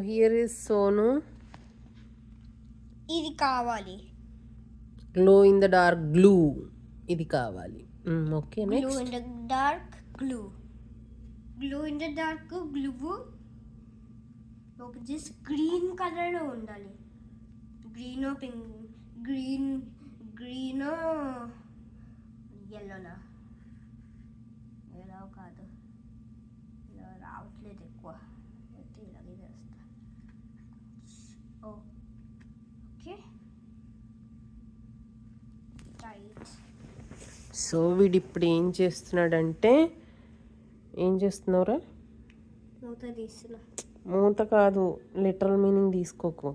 here is Sonu. ఇది కావాలి. Glow in the dark glue. ఇది కావాలి. Okay, Glue next. in the dark glue. Glue in the dark glue. ఒక just green కలర్లో ఉండాలి. Green pink green ఎల్లోనా yellow కాదు, ఇలా రావట్లేదు ఎక్కువ అయితే ఇలాగే చేస్తా. Okay right. సో వీడు ఇప్పుడు ఏం చేస్తున్నాడంటే, ఏం చేస్తున్నావురా? మూత తీస్తున్నా. మూత కాదు, లిటరల్ మీనింగ్ తీసుకోకు.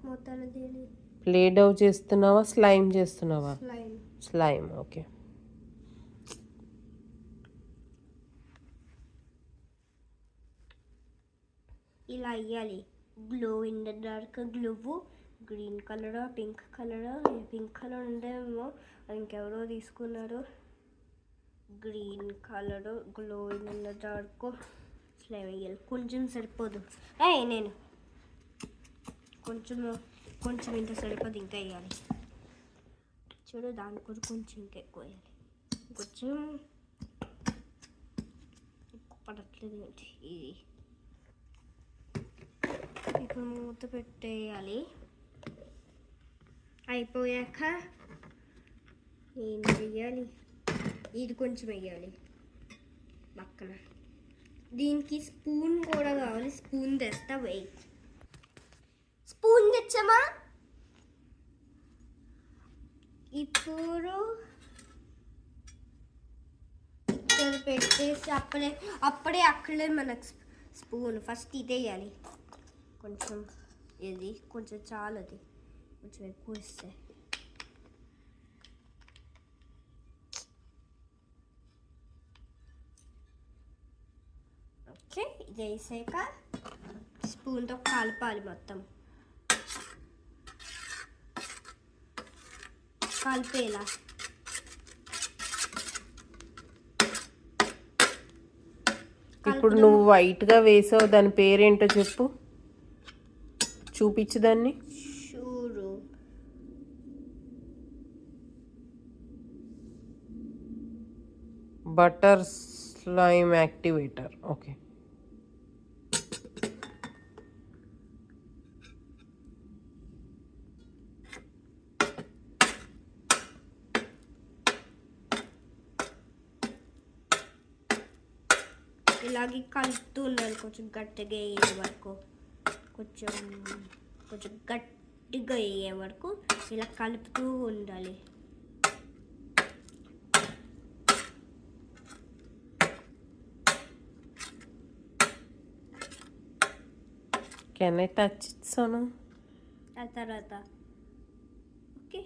మూతను తీయాలి. ప్లే డౌ చేస్తున్నావా, స్లైమ్ చేస్తున్నావా? స్లైమ్. ఓకే. ఇలా అయ్యాలి. Glow in the dark glue green colour pink colour ఉండేమో, ఇంకెవరో తీసుకున్నారు. Green colour glow in the dark slime వేయాలి. కొంచెం సరిపోదు. నేను కొంచెం ఇంత సరిపోదు, ఇంకా వేయాలి. చూడు, దాని కూడా కొంచెం ఇంకా ఎక్కువ వేయాలి. కొంచెం ఎక్కువ పడట్లేదు ఏంటి ఇది. ఇప్పుడు మూత పెట్టేయాలి. అయిపోయాక ఏం వేయాలి? ఇది కొంచెం వేయాలి పక్కన. దీనికి స్పూన్ కూడా కావాలి. స్పూన్ తెస్తా, వేయి. స్పూన్ తెచ్చామా? ఇప్పుడు ఇక్కడ పెట్టేసి అప్పుడే అక్కడే మనకు స్పూన్. ఫస్ట్ ఇదే వేయాలి. కొంచెం ఇది కొంచెం చాలు, అది కొంచెం ఎక్కువ ఇస్తే. ఓకే, ఇది వేసాక స్పూన్తో కలపాలి. మొత్తం కలిపేలా. ఇప్పుడు నువ్వు వైట్గా వేసావు, దాని పేరేంటో చెప్పు, చూపించు దాన్ని. షూరు బటర్ స్లైమ్ యాక్టివేటర్. ఓకే. ఇలాగే కలుపుతూ ఉండాలి. కొంచెం గట్టిగా అయ్యే వరకు, కొంచెం గట్టిగా అయ్యే వరకు ఇలా కలుపుతూ ఉండాలి. Can I touch it Sonu? ఆ తర్వాత ఓకే.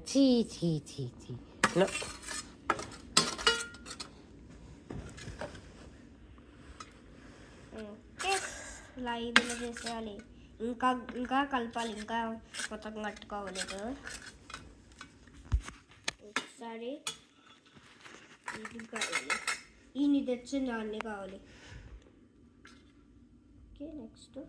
చీ నో. ఇలా ఇదిలో చేసేయాలి. ఇంకా కలపాలి. ఇంకా మొత్తం కట్టుకోవలేదు. ఒకసారి ఇది కావాలి. ఈ తెచ్చిన అన్నీ కావాలి. ఓకే, నెక్స్ట్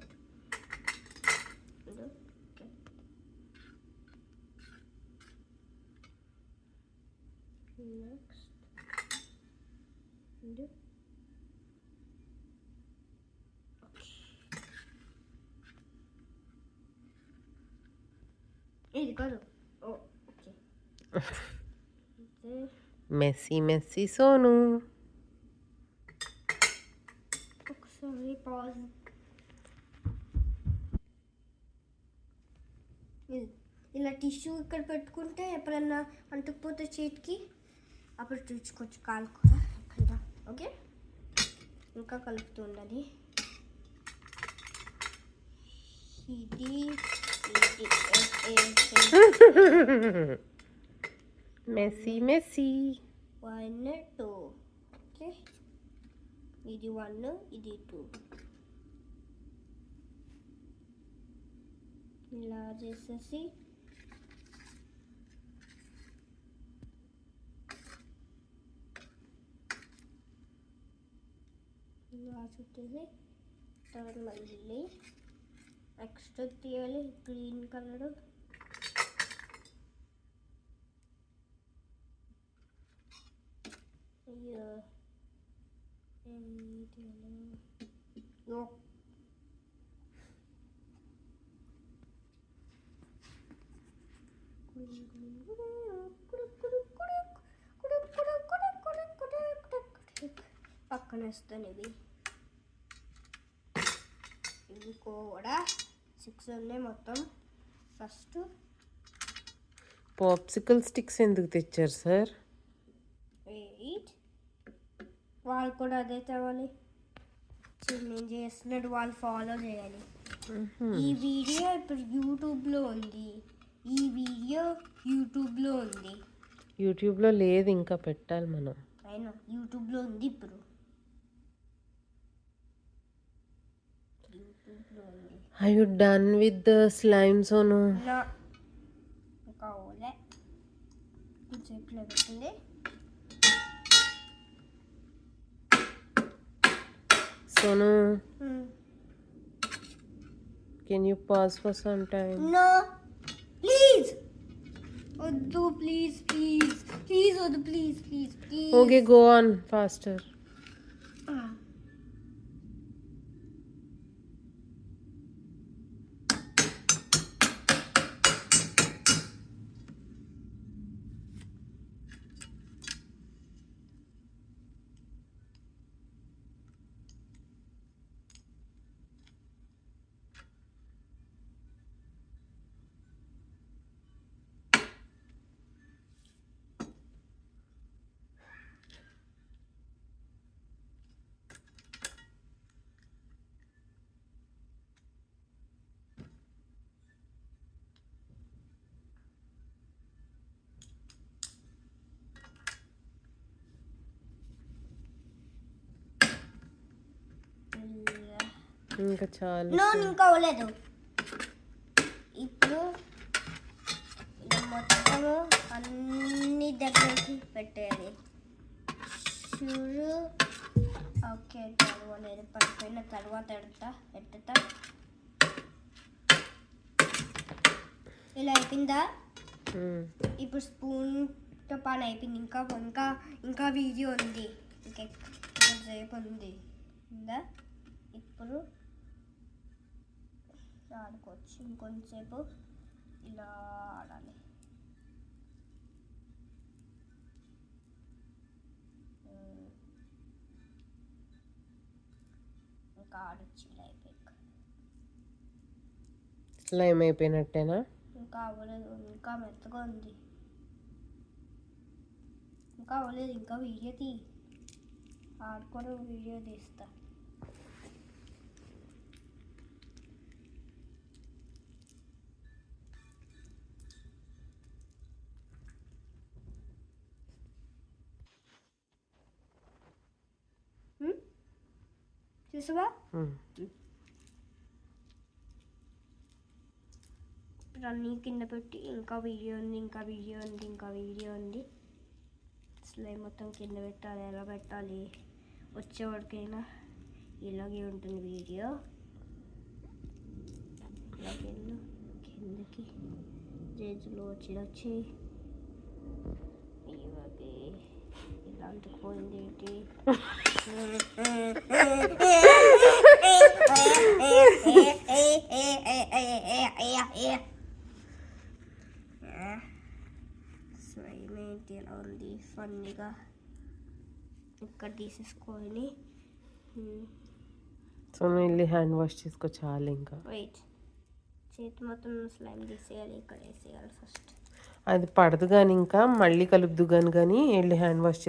ఇది కాదు. ఓకే, మెస్సీ సోను. ఒకసారి పాజ్. ఇలా టిష్యూ ఇక్కడ పెట్టుకుంటే ఎప్పుడన్నా అంటుకుపోతే చేతికి, అప్పుడు తుడుచుకోవచ్చు కాలు కూడా ఎక్కడ. ఓకే, ఇంకా కలుపుతూ ఉండాలి. ఇది మెస్సీ 1 2. ఓకే, ఇది 1 ఇది 2. ఇలా చేసేసి ఇలా చుట్టేసి తర్వాత మళ్ళీ నెక్స్ట్ తీయాలి గ్రీన్ కలర్. పక్కన వేస్తాను ఇవి కూడా 6 ఉన్నాయి మొత్తం. ఫస్ట్ పాప్సికల్ స్టిక్స్ ఎందుకు తెచ్చారు సార్? 8 వాళ్ళు కూడా అదే తేవాలి. నేను చేస్తున్నట్టు వాళ్ళు ఫాలో చేయాలి. ఈ వీడియో ఇప్పుడు యూట్యూబ్లో ఉంది. యూట్యూబ్లో లేదు, ఇంకా పెట్టాలి మనం. అయినా యూట్యూబ్లో ఉంది ఇప్పుడు. Are you done with the slime, Sonu? నా కావాలే కొంచెంలో పెట్టింది. Sonu, can you pause for some time? No, please. వద్దు ప్లీజ్ వద్దు please. Okay, go on faster. ఇంకా చాలు. ఇంకా అవ్వలేదు. ఇప్పుడు ఇలా మొత్తము అన్ని దగ్గరికి పెట్టేయాలి. చూడు. ఓకే అనేది పడిపోయిన తర్వాత ఎట్టుతా. ఇలా అయిపోయిందా? ఇప్పుడు స్పూన్తో పని అయిపోయింది. ఇంకా వీడియో ఉంది. ఇంకేపు ఉంది. ఇప్పుడు ఆడుకోవచ్చు. ఇంకొంచెంసేపు ఇలా ఆడాలి. ఇంకా ఆడొచ్చు. స్లైమ్ అయిపోయినట్టేనా? ఇంకా అవ్వలేదు. ఇంకా మెత్తగా ఉంది. ఇంకా అవ్వలేదు. ఇంకా వీడియో ఆడుకోవడం వీడియో తీస్తా. చూసావా? అన్నీ కింద పెట్టి ఇంకా వీడియో ఉంది. స్లైమ్ మొత్తం కింద పెట్టాలి. ఎలా పెట్టాలి? వచ్చేవాడికైనా ఇలాగే ఉంటుంది వీడియో. ఇలాగే కిందకి చేతులు వచ్చి ఇలాగే ఇలాంటి పోయింది ఏంటి? స్లైమ్ ఏంటి ఎలా ఉంది ఫన్నీగా. ఇక్కడ తీసేసుకొని సో వెళ్ళి హ్యాండ్ వాష్ చేసుకో. చాలు. ఇంకా చేతి మొత్తం స్లైమ్ తీసేయాలి. ఇక్కడ వేసేయాలి ఫస్ట్. అది పడదు కానీ ఇంకా మళ్ళీ కలుపుదు కానీ వెళ్ళి హ్యాండ్ వాష్ చేసుకో.